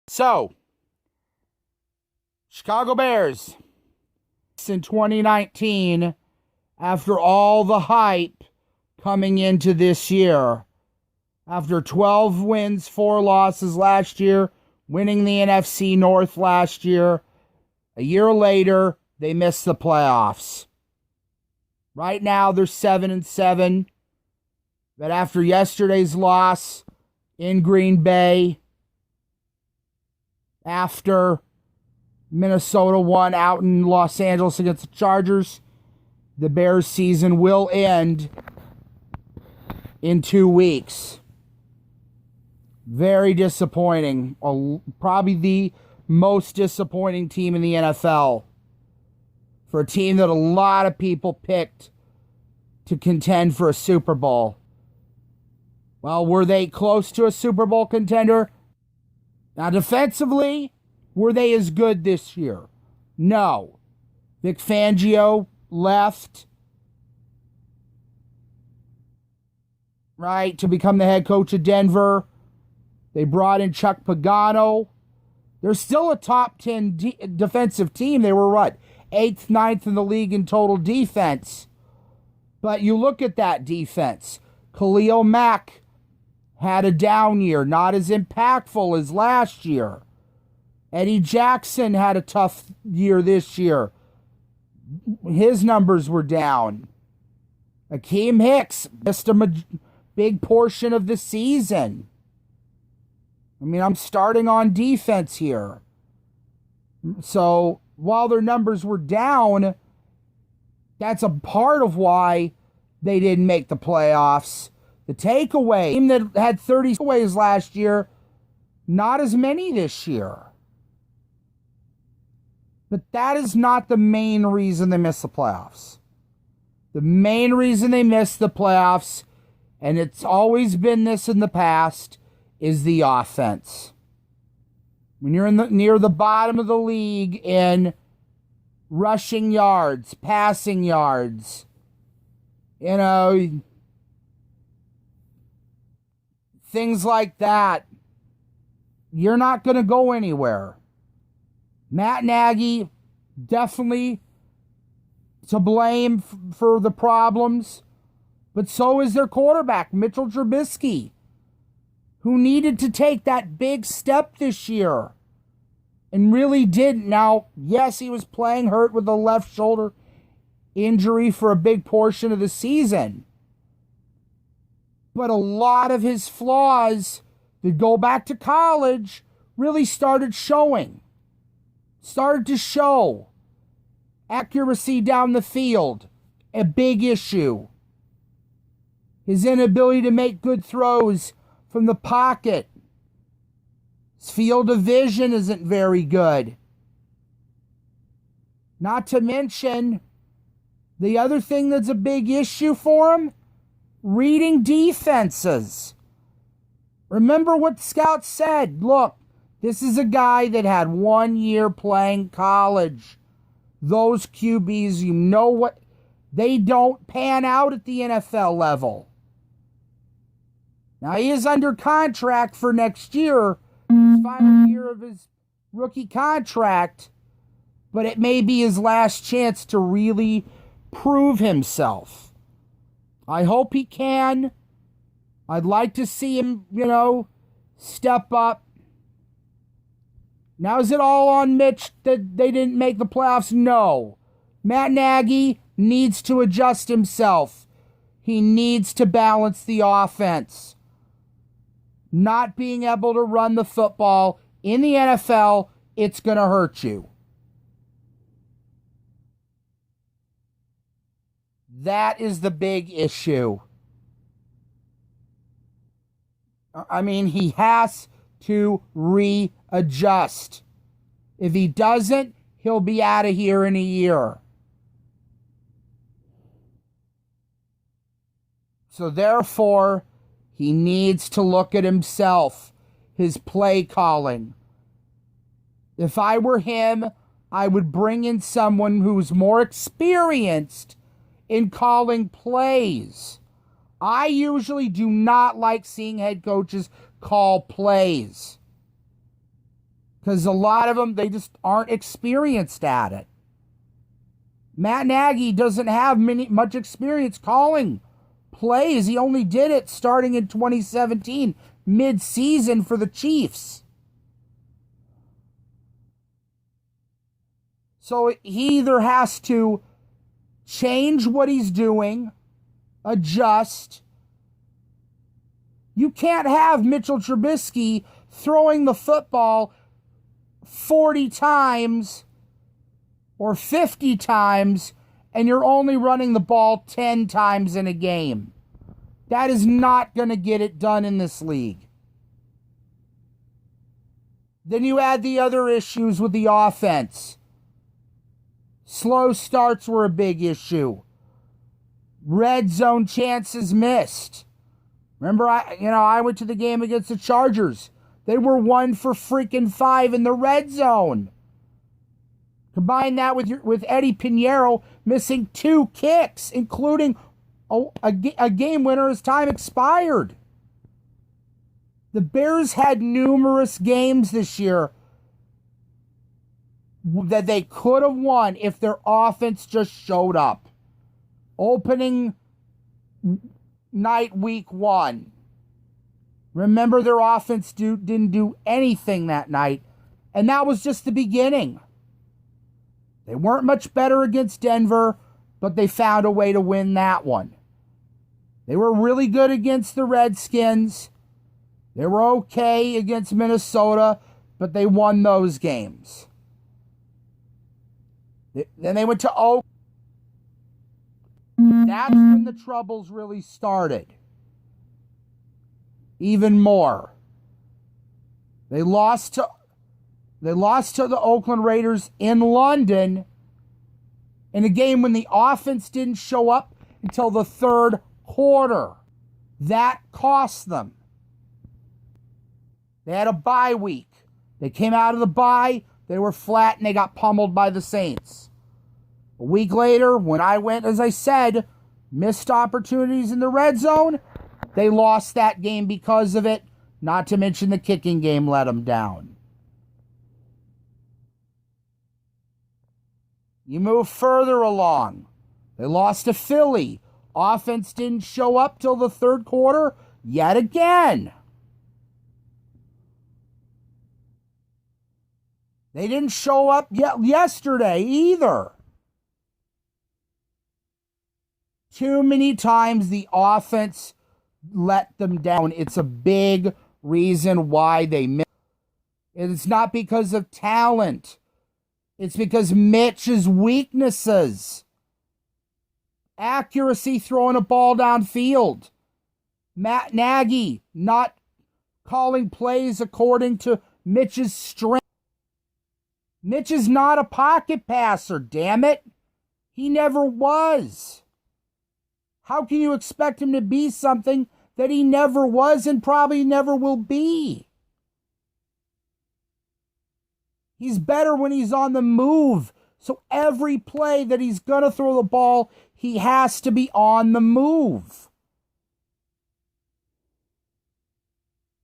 So, Chicago Bears in 2019, after all the hype coming into this year, after 12 wins, 4 losses last year, winning the NFC North last year, a year later, they missed the playoffs. Right now, they're 7-7. But after yesterday's loss in Green Bay, after Minnesota won out in Los Angeles against the Chargers, the Bears season will end in 2 weeks. Very disappointing. Probably the most disappointing team in the NFL. For a team that a lot of people picked to contend for a Super Bowl. Well, were they close to a Super Bowl contender? Now, defensively, were they as good this year? No. Vic Fangio left, right, to become the head coach of Denver. They brought in Chuck Pagano. They're still a top 10 defensive team. They were what? 8th, 9th in the league in total defense. But you look at that defense. Khalil Mack had a down year, not as impactful as last year. Eddie Jackson had a tough year this year. His numbers were down. Akeem Hicks missed a big portion of the season. I mean, I'm starting on defense here. So, while their numbers were down, that's a part of why they didn't make the playoffs. The takeaway, team that had 30 takeaways last year, not as many this year. But that is not the main reason they missed the playoffs. The main reason they missed the playoffs, and it's always been this in the past, is the offense. When you're near the bottom of the league in rushing yards, passing yards, things like that, you're not going to go anywhere. Matt Nagy, definitely to blame for the problems, but so is their quarterback, Mitchell Trubisky, who needed to take that big step this year and really didn't. Now, yes, he was playing hurt with a left shoulder injury for a big portion of the season, but a lot of his flaws that go back to college really started to show. Accuracy down the field, a big issue. His inability to make good throws from the pocket. His field of vision isn't very good. Not to mention, the other thing that's a big issue for him, reading defenses. Remember what scouts said. Look, this is a guy that had 1 year playing college. Those QBs, you know what? They don't pan out at the NFL level. Now, he is under contract for next year, his final year of his rookie contract, but it may be his last chance to really prove himself. I hope he can. I'd like to see him, step up. Now, is it all on Mitch that they didn't make the playoffs? No. Matt Nagy needs to adjust himself. He needs to balance the offense. Not being able to run the football in the NFL, it's going to hurt you. That is the big issue. I mean, he has to readjust. If he doesn't, he'll be out of here in a year. So therefore, he needs to look at himself, his play calling. If I were him, I would bring in someone who's more experienced in calling plays. I usually do not like seeing head coaches call plays. because a lot of them, they just aren't experienced at it. Matt Nagy doesn't have much experience calling plays. He only did it starting in 2017, mid-season for the Chiefs. So he either has to change what he's doing, adjust. You can't have Mitchell Trubisky throwing the football 40 times or 50 times and you're only running the ball 10 times in a game. That is not going to get it done in this league. Then you add the other issues with the offense. Slow starts were a big issue. Red zone chances missed. Remember, I went to the game against the Chargers. They were 1 for freaking 5 in the red zone. Combine that with Eddie Pinheiro missing 2 kicks, including a game winner as time expired. The Bears had numerous games this year that they could have won if their offense just showed up. Opening night, week 1. Remember, their offense didn't do anything that night, and that was just the beginning. They weren't much better against Denver, but they found a way to win that one. They were really good against the Redskins. They were okay against Minnesota, but they won those games. Then they went to Oakland. That's when the troubles really started. Even more. They lost to the Oakland Raiders in London in a game when the offense didn't show up until the third quarter. That cost them. They had a bye week. They came out of the bye, they were flat, and they got pummeled by the Saints. A week later, when I went, as I said, missed opportunities in the red zone, they lost that game because of it, not to mention the kicking game let them down. You move further along. They lost to Philly. Offense didn't show up till the third quarter yet again. They didn't show up yesterday either. Too many times the offense let them down. It's a big reason why they missed. It's not because of talent. It's because Mitch's weaknesses. Accuracy throwing a ball downfield. Matt Nagy not calling plays according to Mitch's strength. Mitch is not a pocket passer, damn it. He never was. How can you expect him to be something that he never was and probably never will be? He's better when he's on the move. So every play that he's going to throw the ball, he has to be on the move.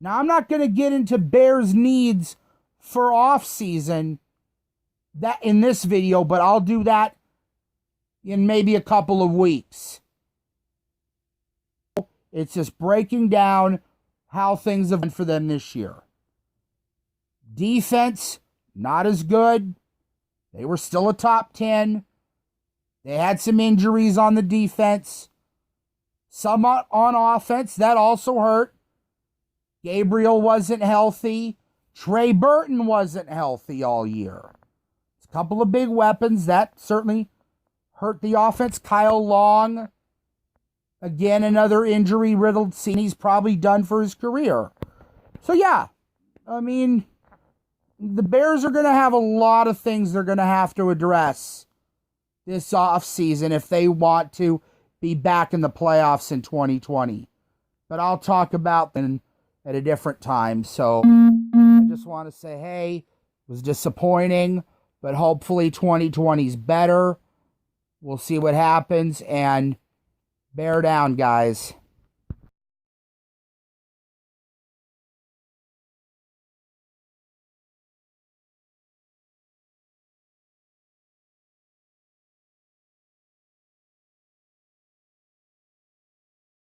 Now, I'm not going to get into Bears' needs for off-season that in this video, but I'll do that in maybe a couple of weeks. It's just breaking down how things have been for them this year. Defense, not as good. They were still a top 10. They had some injuries on the defense. Some on offense. That also hurt. Gabriel wasn't healthy. Trey Burton wasn't healthy all year. A couple of big weapons. That certainly hurt the offense. Kyle Long, again, another injury-riddled season. He's probably done for his career. So, yeah, I mean, the Bears are going to have a lot of things they're going to have to address this offseason if they want to be back in the playoffs in 2020. But I'll talk about them at a different time. So I just want to say, hey, it was disappointing, but hopefully 2020 is better. We'll see what happens, and bear down, guys.